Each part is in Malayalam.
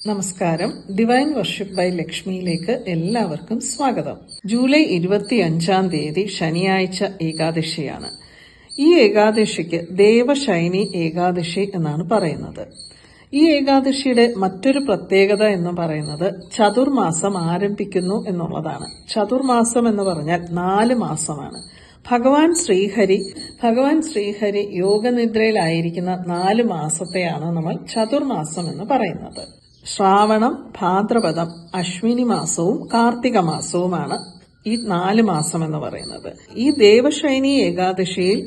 നമസ്കാരം. ഡിവൈൻ വർഷിപ്പ് ബൈ ലക്ഷ്മിയിലേക്ക് എല്ലാവർക്കും സ്വാഗതം. ജൂലൈ 25 ശനിയാഴ്ച ഏകാദശിയാണ്. ഈ ഏകാദശിക്ക് ദേവശൈനി ഏകാദശി എന്നാണ് പറയുന്നത്. ഈ ഏകാദശിയുടെ മറ്റൊരു പ്രത്യേകത എന്ന് പറയുന്നത് ചതുർമാസം ആരംഭിക്കുന്നു എന്നുള്ളതാണ്. ചതുർമാസം എന്ന് പറഞ്ഞാൽ 4 മാസമാണ്. ഭഗവാൻ ശ്രീഹരി യോഗനിദ്രയിലായിരിക്കുന്ന 4 മാസത്തെയാണ് നമ്മൾ ചതുർമാസം എന്ന് പറയുന്നത്. ശ്രാവണം, ഭാദ്രപദം, അശ്വിനി മാസവും കാർത്തിക മാസവുമാണ് ഈ 4 മാസം എന്ന് പറയുന്നത്. ഈ ദേവശൈനി ഏകാദശിയിൽ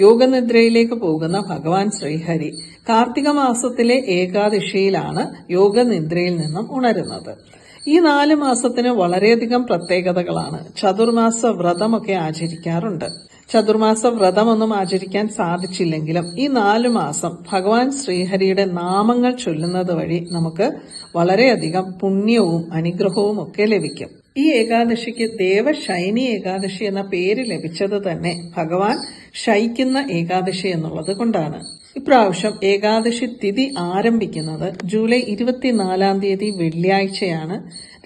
യോഗനിദ്രയിലേക്ക് പോകുന്ന ഭഗവാൻ ശ്രീഹരി കാർത്തിക മാസത്തിലെ ഏകാദശിയിലാണ് യോഗനിദ്രയിൽ നിന്നും ഉണരുന്നത്. ഈ 4 മാസത്തിന് വളരെയധികം പ്രത്യേകതകളാണ്. ചതുർമാസ വ്രതമൊക്കെ ആചരിക്കാറുണ്ട്. ചതുർമാസ വ്രതമൊന്നും ആചരിക്കാൻ സാധിച്ചില്ലെങ്കിലും ഈ 4 മാസം ഭഗവാൻ ശ്രീഹരിയുടെ നാമങ്ങൾ ചൊല്ലുന്നത് വഴി നമുക്ക് വളരെയധികം പുണ്യവും അനുഗ്രഹവും ഒക്കെ ലഭിക്കും. ഈ ഏകാദശിക്ക് ദേവശൈനി ഏകാദശി എന്ന പേര് ലഭിച്ചത് തന്നെ ഭഗവാൻ ശയിക്കുന്ന ഏകാദശി എന്നുള്ളത് കൊണ്ടാണ്. ഇപ്രാവശ്യം ഏകാദശി തിഥി ആരംഭിക്കുന്നത് ജൂലൈ 24 വെള്ളിയാഴ്ചയാണ്.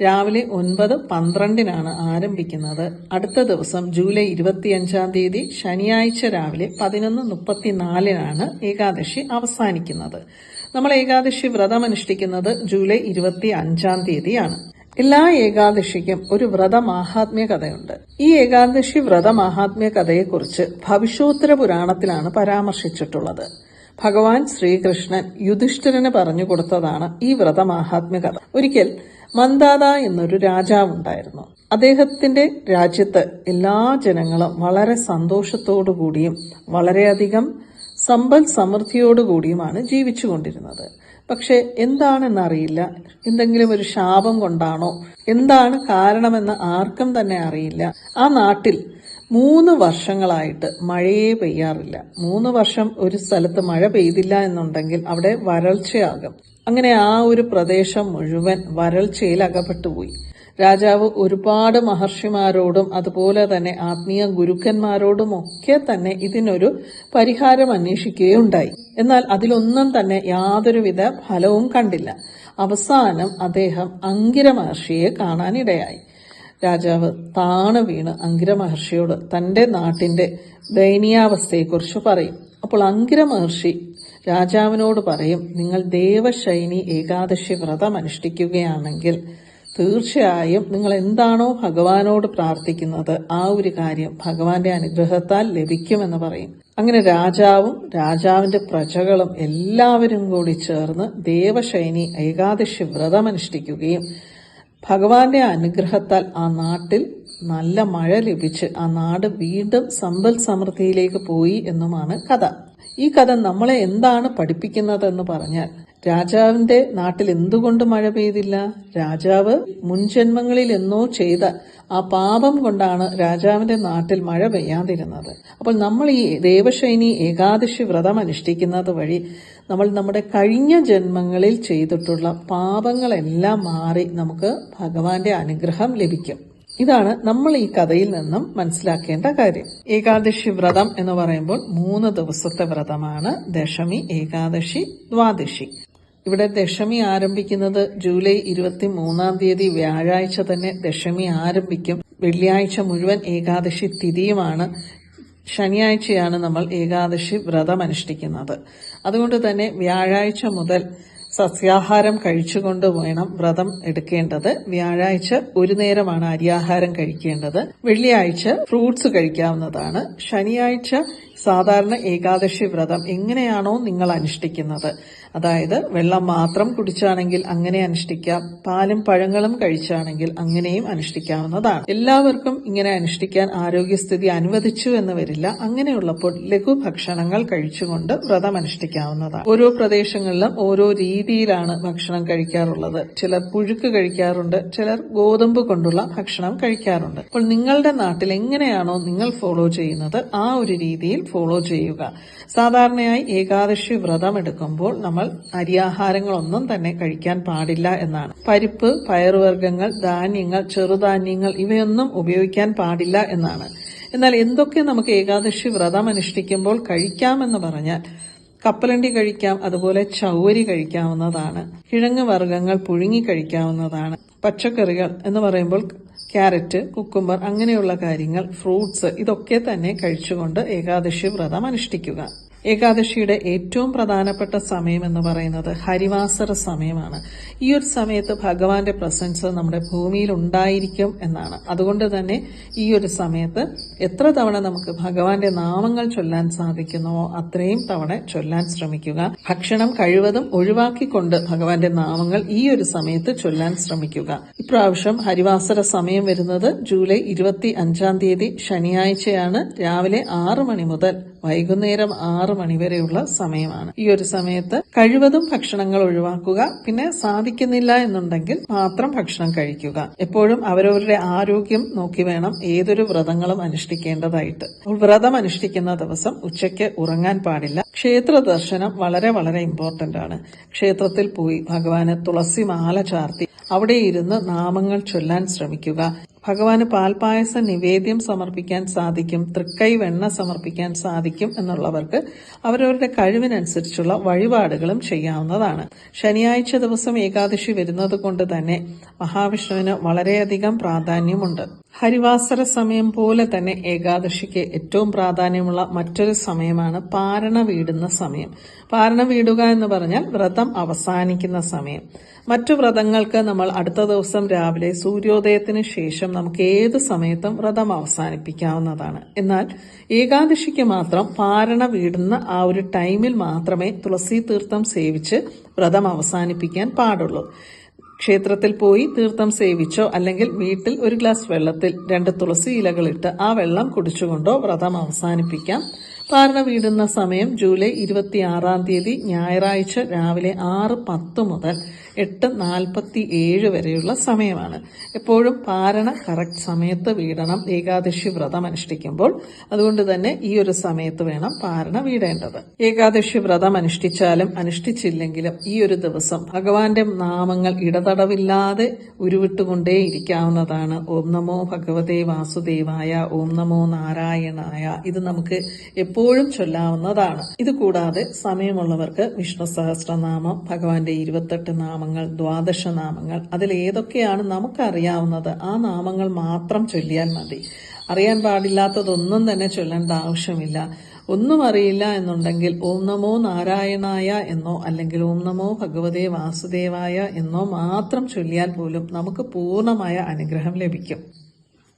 രാവിലെ 9:12 ആരംഭിക്കുന്നത്. അടുത്ത ദിവസം ജൂലൈ 25 ശനിയാഴ്ച രാവിലെ 11:34 ഏകാദശി അവസാനിക്കുന്നത്. നമ്മൾ ഏകാദശി വ്രതം അനുഷ്ഠിക്കുന്നത് ജൂലൈ 25 എല്ലാ ഏകാദശിക്കും ഒരു വ്രതമാഹാത്മ്യ കഥയുണ്ട്. ഈ ഏകാദശി വ്രതമാഹാത്മ്യ കഥയെക്കുറിച്ച് ഭവിഷ്യോത്തര പുരാണത്തിലാണ് പരാമർശിച്ചിട്ടുള്ളത്. ഭഗവാൻ ശ്രീകൃഷ്ണൻ യുധിഷ്ഠിരന് പറഞ്ഞു കൊടുത്തതാണ് ഈ വ്രതമാഹാത്മ്യ കഥ. ഒരിക്കൽ മന്ദാത എന്നൊരു രാജാവുണ്ടായിരുന്നു. അദ്ദേഹത്തിന്റെ രാജ്യത്ത് എല്ലാ ജനങ്ങളും വളരെ സന്തോഷത്തോടുകൂടിയും വളരെയധികം സമ്പൽ സമൃദ്ധിയോടുകൂടിയുമാണ് ജീവിച്ചുകൊണ്ടിരുന്നത്. പക്ഷെ എന്താണെന്നറിയില്ല. എന്തെങ്കിലും ഒരു ശാപം കൊണ്ടാണോ, എന്താണ് കാരണമെന്ന് ആർക്കും തന്നെ അറിയില്ല. ആ നാട്ടിൽ 3 വർഷങ്ങളായിട്ട് മഴയേ പെയ്യാറില്ല. 3 വർഷം ഒരു സ്ഥലത്ത് മഴ പെയ്തില്ല എന്നുണ്ടെങ്കിൽ അവിടെ വരൾച്ചയാകും. അങ്ങനെ ആ ഒരു പ്രദേശം മുഴുവൻ വരൾച്ചയിൽ അകപ്പെട്ടുപോയി. രാജാവ് ഒരുപാട് മഹർഷിമാരോടും അതുപോലെ തന്നെ ആത്മീയ ഗുരുക്കന്മാരോടും ഒക്കെ തന്നെ ഇതിനൊരു പരിഹാരം അന്വേഷിക്കുകയുണ്ടായി. എന്നാൽ അതിലൊന്നും തന്നെ യാതൊരുവിധ ഫലവും കണ്ടില്ല. അവസാനം അദ്ദേഹം അങ്കിര മഹർഷിയെ കാണാനിടയായി. രാജാവ് താണു വീണ് അങ്കിര മഹർഷിയോട് തന്റെ നാട്ടിന്റെ ദയനീയാവസ്ഥയെക്കുറിച്ച് പറയും. അപ്പോൾ അങ്കിര മഹർഷി രാജാവിനോട് പറയും, നിങ്ങൾ ദേവശൈനി ഏകാദശി വ്രതം അനുഷ്ഠിക്കുകയാണെങ്കിൽ തീർച്ചയായും നിങ്ങൾ എന്താണോ ഭഗവാനോട് പ്രാർത്ഥിക്കുന്നത് ആ ഒരു കാര്യം ഭഗവാന്റെ അനുഗ്രഹത്താൽ ലഭിക്കുമെന്ന് പറയും. അങ്ങനെ രാജാവും രാജാവിന്റെ പ്രജകളും എല്ലാവരും കൂടി ചേർന്ന് ദേവശൈനി ഏകാദശി വ്രതം അനുഷ്ഠിക്കുകയും ഭഗവാന്റെ അനുഗ്രഹത്താൽ ആ നാട്ടിൽ നല്ല മഴ ലഭിച്ച് ആ നാട് വീണ്ടും സമ്പൽ സമൃദ്ധിയിലേക്ക് പോയി എന്നുമാണ് കഥ. ഈ കഥ നമ്മളെ എന്താണ് പഠിപ്പിക്കുന്നതെന്ന് പറഞ്ഞാൽ, രാജാവിന്റെ നാട്ടിൽ എന്തുകൊണ്ട് മഴ പെയ്തില്ല? രാജാവ് മുൻജന്മങ്ങളിൽ എന്നോ ചെയ്ത ആ പാപം കൊണ്ടാണ് രാജാവിന്റെ നാട്ടിൽ മഴ പെയ്യാതിരുന്നത്. അപ്പോൾ നമ്മൾ ഈ ദേവശൈനി ഏകാദശി വ്രതം അനുഷ്ഠിക്കുന്നത് വഴി നമ്മൾ നമ്മുടെ കഴിഞ്ഞ ജന്മങ്ങളിൽ ചെയ്തിട്ടുള്ള പാപങ്ങളെല്ലാം മാറി നമുക്ക് ഭഗവാന്റെ അനുഗ്രഹം ലഭിക്കും. ഇതാണ് നമ്മൾ ഈ കഥയിൽ നിന്നും മനസ്സിലാക്കേണ്ട കാര്യം. ഏകാദശി വ്രതം എന്ന് പറയുമ്പോൾ 3 ദിവസത്തെ വ്രതമാണ്. ദശമി, ഏകാദശി, ദ്വാദശി. ഇവിടെ ദശമി ആരംഭിക്കുന്നത് ജൂലൈ 23 വ്യാഴാഴ്ച തന്നെ ദശമി ആരംഭിക്കും. വെള്ളിയാഴ്ച മുഴുവൻ ഏകാദശി തിഥിയുമാണ്. ശനിയാഴ്ചയാണ് നമ്മൾ ഏകാദശി വ്രതം അനുഷ്ഠിക്കുന്നത്. അതുകൊണ്ട് തന്നെ വ്യാഴാഴ്ച മുതൽ സസ്യാഹാരം കഴിച്ചുകൊണ്ട് വേണം വ്രതം എടുക്കേണ്ടത്. വ്യാഴാഴ്ച ഒരു നേരമാണ് അരിയാഹാരം കഴിക്കേണ്ടത്. വെള്ളിയാഴ്ച ഫ്രൂട്ട്സ് കഴിക്കാവുന്നതാണ്. ശനിയാഴ്ച സാധാരണ ഏകാദശി വ്രതം എങ്ങനെയാണോ നിങ്ങൾ അനുഷ്ഠിക്കുന്നത്, അതായത് വെള്ളം മാത്രം കുടിച്ചാണെങ്കിൽ അങ്ങനെ അനുഷ്ഠിക്കാം, പാലും പഴങ്ങളും കഴിച്ചാണെങ്കിൽ അങ്ങനെയും അനുഷ്ഠിക്കാവുന്നതാണ്. എല്ലാവർക്കും ഇങ്ങനെ അനുഷ്ഠിക്കാൻ ആരോഗ്യസ്ഥിതി അനുവദിച്ചു എന്ന് വരില്ല. അങ്ങനെയുള്ളപ്പോൾ ലഘുഭക്ഷണങ്ങൾ കഴിച്ചുകൊണ്ട് വ്രതം അനുഷ്ഠിക്കാവുന്നതാണ്. ഓരോ പ്രദേശങ്ങളിലും ഓരോ രീതിയിലാണ് ഭക്ഷണം കഴിക്കാറുള്ളത്. ചിലർ പുഴുക്ക് കഴിക്കാറുണ്ട്, ചിലർ ഗോതമ്പ് കൊണ്ടുള്ള ഭക്ഷണം കഴിക്കാറുണ്ട്. അപ്പോൾ നിങ്ങളുടെ നാട്ടിൽ എങ്ങനെയാണോ നിങ്ങൾ ഫോളോ ചെയ്യുന്നത് ആ ഒരു രീതിയിൽ ഫോളോ ചെയ്യുക. സാധാരണയായി ഏകാദശി വ്രതം എടുക്കുമ്പോൾ നമ്മൾ അരിയാഹാരങ്ങളൊന്നും തന്നെ കഴിക്കാൻ പാടില്ല എന്നാണ്. പരിപ്പ്, പയറുവർഗ്ഗങ്ങൾ, ധാന്യങ്ങൾ, ചെറുധാന്യങ്ങൾ ഇവയൊന്നും ഉപയോഗിക്കാൻ പാടില്ല എന്നാണ്. എന്നാൽ എന്തൊക്കെ നമുക്ക് ഏകാദശി വ്രതം അനുഷ്ഠിക്കുമ്പോൾ കഴിക്കാമെന്ന് പറഞ്ഞാൽ കപ്പലണ്ടി കഴിക്കാം, അതുപോലെ ചൗവരി കഴിക്കാവുന്നതാണ്. കിഴങ്ങ് വർഗ്ഗങ്ങൾ പുഴുങ്ങി കഴിക്കാവുന്നതാണ്. പച്ചക്കറികൾ എന്ന് പറയുമ്പോൾ ക്യാരറ്റ്, കുക്കുംബർ അങ്ങനെയുള്ള കാര്യങ്ങൾ, ഫ്രൂട്ട്സ് ഇതൊക്കെ തന്നെ കഴിച്ചുകൊണ്ട് ഏകാദശി വ്രതം അനുഷ്ഠിക്കുക. ഏകാദശിയുടെ ഏറ്റവും പ്രധാനപ്പെട്ട സമയം എന്ന് പറയുന്നത് ഹരിവാസര സമയമാണ്. ഈ ഒരു സമയത്ത് ഭഗവാന്റെ പ്രസൻസ് നമ്മുടെ ഭൂമിയിൽ ഉണ്ടായിരിക്കും എന്നാണ്. അതുകൊണ്ട് തന്നെ ഈ ഒരു സമയത്ത് എത്ര തവണ നമുക്ക് ഭഗവാന്റെ നാമങ്ങൾ ചൊല്ലാൻ സാധിക്കുന്നുവോ അത്രയും തവണ ചൊല്ലാൻ ശ്രമിക്കുക. ഭക്ഷണം കഴിവതും ഒഴിവാക്കിക്കൊണ്ട് ഭഗവാന്റെ നാമങ്ങൾ ഈ ഒരു സമയത്ത് ചൊല്ലാൻ ശ്രമിക്കുക. ഇപ്രാവശ്യം ഹരിവാസര സമയം വരുന്നത് ജൂലൈ 25 തീയതി ശനിയാഴ്ചയാണ്. രാവിലെ 6 മണി മുതൽ വൈകുന്നേരം 6 മണി വരെയുള്ള സമയമാണ്. ഈ ഒരു സമയത്ത് കഴിവതും ഭക്ഷണങ്ങൾ ഒഴിവാക്കുക. പിന്നെ സാധിക്കുന്നില്ല എന്നുണ്ടെങ്കിൽ മാത്രം ഭക്ഷണം കഴിക്കുക. എപ്പോഴും അവരവരുടെ ആരോഗ്യം നോക്കി വേണം ഏതൊരു വ്രതങ്ങളും അനുഷ്ഠിക്കേണ്ടതായിട്ട്. വ്രതം അനുഷ്ഠിക്കുന്ന ദിവസം ഉച്ചയ്ക്ക് ഉറങ്ങാൻ പാടില്ല. ക്ഷേത്ര ദർശനം വളരെ വളരെ ഇമ്പോർട്ടന്റ് ആണ്. ക്ഷേത്രത്തിൽ പോയി ഭഗവാന് തുളസി മാല ചാർത്തി അവിടെ ഇരുന്ന് നാമങ്ങൾ ചൊല്ലാൻ ശ്രമിക്കുക. ഭഗവാന് പാൽപായസ നിവേദ്യം സമർപ്പിക്കാൻ സാധിക്കും, തൃക്കൈ വെണ്ണ സമർപ്പിക്കാൻ സാധിക്കും എന്നുള്ളവർക്ക് അവരവരുടെ കഴിവിനനുസരിച്ചുള്ള വഴിപാടുകളും ചെയ്യാവുന്നതാണ്. ശനിയാഴ്ച ദിവസം ഏകാദശി വരുന്നത് കൊണ്ട് തന്നെ മഹാവിഷ്ണുവിന് വളരെയധികം പ്രാധാന്യമുണ്ട്. ഹരിവാസര സമയം പോലെ തന്നെ ഏകാദശിക്ക് ഏറ്റവും പ്രാധാന്യമുള്ള മറ്റൊരു സമയമാണ് പാരണ വീടുന്ന സമയം. പാരണ വീടുക എന്ന് പറഞ്ഞാൽ വ്രതം അവസാനിക്കുന്ന സമയം. മറ്റു വ്രതങ്ങൾക്ക് നമ്മൾ അടുത്ത ദിവസം രാവിലെ സൂര്യോദയത്തിന് ശേഷം നമുക്ക് ഏത് സമയത്തും വ്രതം അവസാനിപ്പിക്കാവുന്നതാണ്. എന്നാൽ ഏകാദശിക്ക് മാത്രം പാരണ വീടുന്ന ആ ഒരു ടൈമിൽ മാത്രമേ തുളസി തീർത്ഥം സേവിച്ച് വ്രതം അവസാനിപ്പിക്കാൻ പാടുള്ളൂ. ക്ഷേത്രത്തിൽ പോയി തീർത്ഥം സേവിച്ചോ അല്ലെങ്കിൽ വീട്ടിൽ ഒരു ഗ്ലാസ് വെള്ളത്തിൽ 2 തുളസി ഇലകളിട്ട് ആ വെള്ളം കുടിച്ചുകൊണ്ടോ വ്രതം അവസാനിപ്പിക്കാം. പാരണ വീടുന്ന സമയം ജൂലൈ 26 തീയതി ഞായറാഴ്ച രാവിലെ 6:10 മുതൽ 8:47 വരെയുള്ള സമയമാണ്. എപ്പോഴും പാരണ കറക്റ്റ് സമയത്ത് വീടണം ഏകാദശി വ്രതം അനുഷ്ഠിക്കുമ്പോൾ. അതുകൊണ്ട് തന്നെ ഈ ഒരു സമയത്ത് വേണം പാരണ വീടേണ്ടത്. ഏകാദശി വ്രതം അനുഷ്ഠിച്ചാലും അനുഷ്ഠിച്ചില്ലെങ്കിലും ഈ ഒരു ദിവസം ഭഗവാന്റെ നാമങ്ങൾ ഇടതടവില്ലാതെ ഉരുവിട്ടുകൊണ്ടേ ഇരിക്കാവുന്നതാണ്. ഓം നമോ ഭഗവതേ വാസുദേവായ, ഓം നമോ നാരായണായ, ഇത് നമുക്ക് എപ്പോഴും ചൊല്ലാവുന്നതാണ്. ഇത് കൂടാതെ സമയമുള്ളവർക്ക് വിഷ്ണു സഹസ്രനാമം, ഭഗവാന്റെ 28 നാമങ്ങൾ, 12 നാമങ്ങൾ, അതിൽ ഏതൊക്കെയാണ് നമുക്കറിയാവുന്നത് ആ നാമങ്ങൾ മാത്രം ചൊല്ലിയാൽ മതി. അറിയാൻ പാടില്ലാത്തതൊന്നും തന്നെ ചൊല്ലേണ്ട ആവശ്യമില്ല. ഒന്നും അറിയില്ല എന്നുണ്ടെങ്കിൽ ഓം നമോ നാരായണായ എന്നോ അല്ലെങ്കിൽ ഓം നമോ ഭഗവതേ വാസുദേവായ എന്നോ മാത്രം ചൊല്ലിയാൽ പോലും നമുക്ക് പൂർണ്ണമായ അനുഗ്രഹം ലഭിക്കും.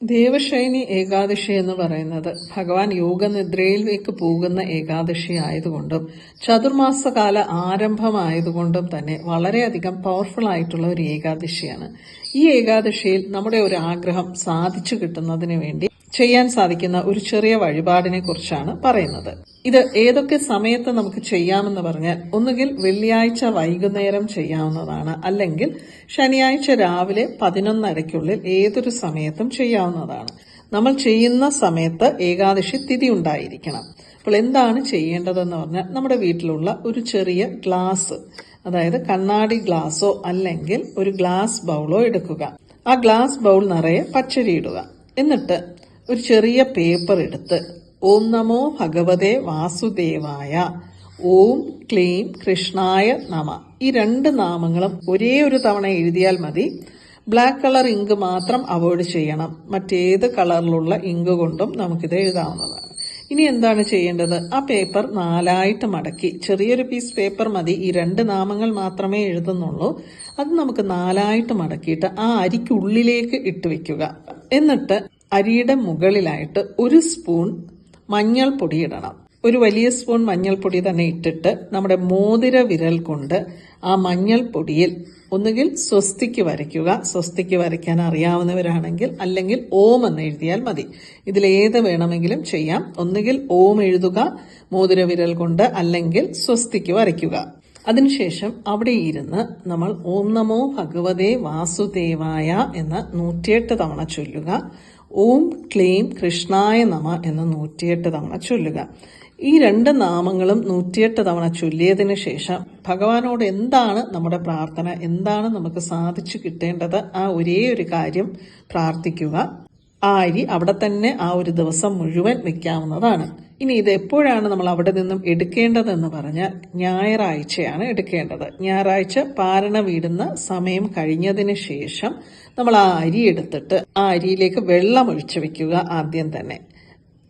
ദേവശയനി ഏകാദശി എന്ന് പറയുന്നത് ഭഗവാൻ യോഗനിദ്രയിലേക്ക് പോകുന്ന ഏകാദശി ആയതുകൊണ്ടും ചതുർമാസകാല ആരംഭമായതുകൊണ്ടും തന്നെ വളരെയധികം പവർഫുൾ ആയിട്ടുള്ള ഒരു ഏകാദശിയാണ്. ഈ ഏകാദശിയിൽ നമ്മുടെ ഒരു ആഗ്രഹം സാധിച്ചു കിട്ടുന്നതിന് വേണ്ടി ചെയ്യാൻ സാധിക്കുന്ന ഒരു ചെറിയ വഴിപാടിനെ കുറിച്ചാണ് പറയുന്നത്. ഇത് ഏതൊക്കെ സമയത്ത് നമുക്ക് ചെയ്യാമെന്ന് പറഞ്ഞാൽ ഒന്നുകിൽ വെള്ളിയാഴ്ച വൈകുന്നേരം ചെയ്യാവുന്നതാണ്, അല്ലെങ്കിൽ ശനിയാഴ്ച രാവിലെ 11:30 ഏതൊരു സമയത്തും ചെയ്യാവുന്നതാണ്. നമ്മൾ ചെയ്യുന്ന സമയത്ത് ഏകാദശി തിഥി ഉണ്ടായിരിക്കണം. അപ്പോൾ എന്താണ് ചെയ്യേണ്ടതെന്ന് പറഞ്ഞാൽ നമ്മുടെ വീട്ടിലുള്ള ഒരു ചെറിയ ഗ്ലാസ്, അതായത് കണ്ണാടി ഗ്ലാസോ അല്ലെങ്കിൽ ഒരു ഗ്ലാസ് ബൗളോ എടുക്കുക. ആ ഗ്ലാസ് ബൗൾ നിറയെ പച്ചരി ഇടുക. എന്നിട്ട് ഒരു ചെറിയ പേപ്പർ എടുത്ത് ഓം നമോ ഭഗവതേ വാസുദേവായ, ഓം ക്ലീം കൃഷ്ണായ നമ, ഈ 2 നാമങ്ങളും ഒരേ ഒരു തവണ എഴുതിയാൽ മതി. ബ്ലാക്ക് കളർ ഇങ്ക് മാത്രം അവോയ്ഡ് ചെയ്യണം. മറ്റേത് കളറിലുള്ള ഇങ്ക് കൊണ്ടും നമുക്കിത് എഴുതാവുന്നതാണ്. ഇനി എന്താണ് ചെയ്യേണ്ടത്? ആ പേപ്പർ 4ആയിട്ട് മടക്കി, ചെറിയൊരു പീസ് പേപ്പർ മതി, ഈ 2 നാമങ്ങൾ മാത്രമേ എഴുതുന്നുള്ളൂ. അത് നമുക്ക് 4ആയിട്ട് മടക്കിയിട്ട് ആ അരിക്കുള്ളിലേക്ക് ഇട്ട് വെക്കുക. എന്നിട്ട് അരിയുടെ മുകളിലായിട്ട് 1 സ്പൂൺ മഞ്ഞൾപ്പൊടി ഇടണം. ഒരു വലിയ സ്പൂൺ മഞ്ഞൾപ്പൊടി തന്നെ ഇട്ടിട്ട് നമ്മുടെ മോതിര വിരൽ കൊണ്ട് ആ മഞ്ഞൾപ്പൊടിയിൽ ഒന്നുകിൽ സ്വസ്തിക്ക് വരയ്ക്കുക. സ്വസ്തിക്ക് വരയ്ക്കാൻ അറിയാവുന്നവരാണെങ്കിൽ അല്ലെങ്കിൽ ഓം എന്ന് എഴുതിയാൽ മതി. ഇതിലേത് വേണമെങ്കിലും ചെയ്യാം. ഒന്നുകിൽ ഓം എഴുതുക മോതിര വിരൽ കൊണ്ട്, അല്ലെങ്കിൽ സ്വസ്തിക്ക് വരയ്ക്കുക. അതിനുശേഷം അവിടെ ഇരുന്ന് നമ്മൾ ഓം നമോ ഭഗവതേ വാസുദേവായ എന്ന് 108 തവണ ചൊല്ലുക. ഓം ക്ലീം കൃഷ്ണായ നമ എന്ന് 108 തവണ ചൊല്ലുക. ഈ 2 നാമങ്ങളും 108 തവണ ചൊല്ലിയതിനു ശേഷം ഭഗവാനോട് എന്താണ് നമ്മുടെ പ്രാർത്ഥന, എന്താണ് നമുക്ക് സാധിച്ചു കിട്ടേണ്ടത്, ആ ഒരേ ഒരു കാര്യം പ്രാർത്ഥിക്കുക. ആ അരി അവിടെ തന്നെ ആ ഒരു ദിവസം മുഴുവൻ വെക്കാവുന്നതാണ്. ഇനി ഇത് എപ്പോഴാണ് നമ്മൾ അവിടെ നിന്നും എടുക്കേണ്ടതെന്ന് പറഞ്ഞാൽ ഞായറാഴ്ചയാണ് എടുക്കേണ്ടത്. ഞായറാഴ്ച പാരണ വീടുന്ന സമയം കഴിഞ്ഞതിന് ശേഷം നമ്മൾ ആ അരി എടുത്തിട്ട് ആ അരിയിലേക്ക് വെള്ളം ഒഴിച്ചു വെക്കുക. ആദ്യം തന്നെ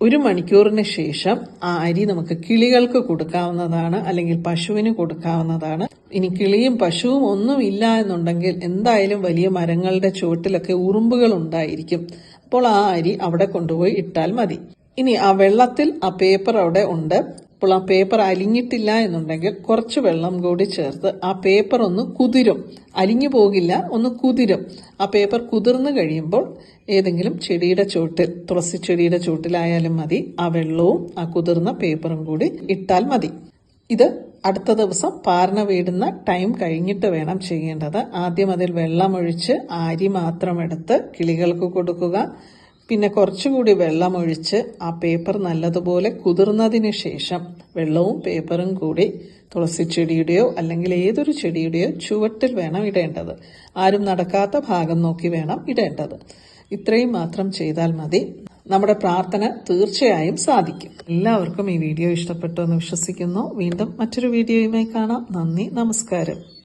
1 മണിക്കൂറിന് ശേഷം ആ അരി നമുക്ക് കിളികൾക്ക് കൊടുക്കാവുന്നതാണ്, അല്ലെങ്കിൽ പശുവിന് കൊടുക്കാവുന്നതാണ്. ഇനി കിളിയും പശുവും ഒന്നും ഇല്ല എന്നുണ്ടെങ്കിൽ എന്തായാലും വലിയ മരങ്ങളുടെ ചുവട്ടിലൊക്കെ ഉറുമ്പുകൾ ഉണ്ടായിരിക്കും. അപ്പോൾ ആ അരി അവിടെ കൊണ്ടുപോയി ഇട്ടാൽ മതി. ഇനി ആ വെള്ളത്തിൽ ആ പേപ്പർ അവിടെ ഉണ്ട്. അപ്പോൾ ആ പേപ്പർ അലിഞ്ഞിട്ടില്ല എന്നുണ്ടെങ്കിൽ കുറച്ച് വെള്ളം കൂടി ചേർത്ത് ആ പേപ്പർ ഒന്ന് കുതിരും. അലിഞ്ഞു പോകില്ല, ഒന്ന് കുതിരും. ആ പേപ്പർ കുതിർന്നു കഴിയുമ്പോൾ ഏതെങ്കിലും ചെടിയുടെ ചോട്ടിൽ, തുളസി ചെടിയുടെ ചോട്ടിലായാലും മതി, ആ വെള്ളവും ആ കുതിർന്ന പേപ്പറും കൂടി ഇട്ടാൽ മതി. ഇത് അടുത്ത ദിവസം പാരണ വീടുന്ന ടൈം കഴിഞ്ഞിട്ട് വേണം ചെയ്യേണ്ടത്. ആദ്യം അതിൽ വെള്ളമൊഴിച്ച് അരി മാത്രം എടുത്ത് കിളികൾക്ക് കൊടുക്കുക. പിന്നെ കുറച്ചുകൂടി വെള്ളമൊഴിച്ച് ആ പേപ്പർ നല്ലതുപോലെ കുതിർന്നതിന് ശേഷം വെള്ളവും പേപ്പറും കൂടി തുളസി ചെടിയുടെയോ അല്ലെങ്കിൽ ഏതൊരു ചെടിയുടെയോ ചുവട്ടിൽ വേണം ഇടേണ്ടത്. ആരും നടക്കാത്ത ഭാഗം നോക്കി വേണം ഇടേണ്ടത്. ഇത്രയും മാത്രം ചെയ്താൽ മതി. നമ്മുടെ പ്രാർത്ഥന തീർച്ചയായും സാധിക്കും. എല്ലാവർക്കും ഈ വീഡിയോ ഇഷ്ടപ്പെട്ടു എന്ന് വിശ്വസിക്കുന്നു. വീണ്ടും മറ്റൊരു വീഡിയോയുമായി കാണാം. നന്ദി, നമസ്കാരം.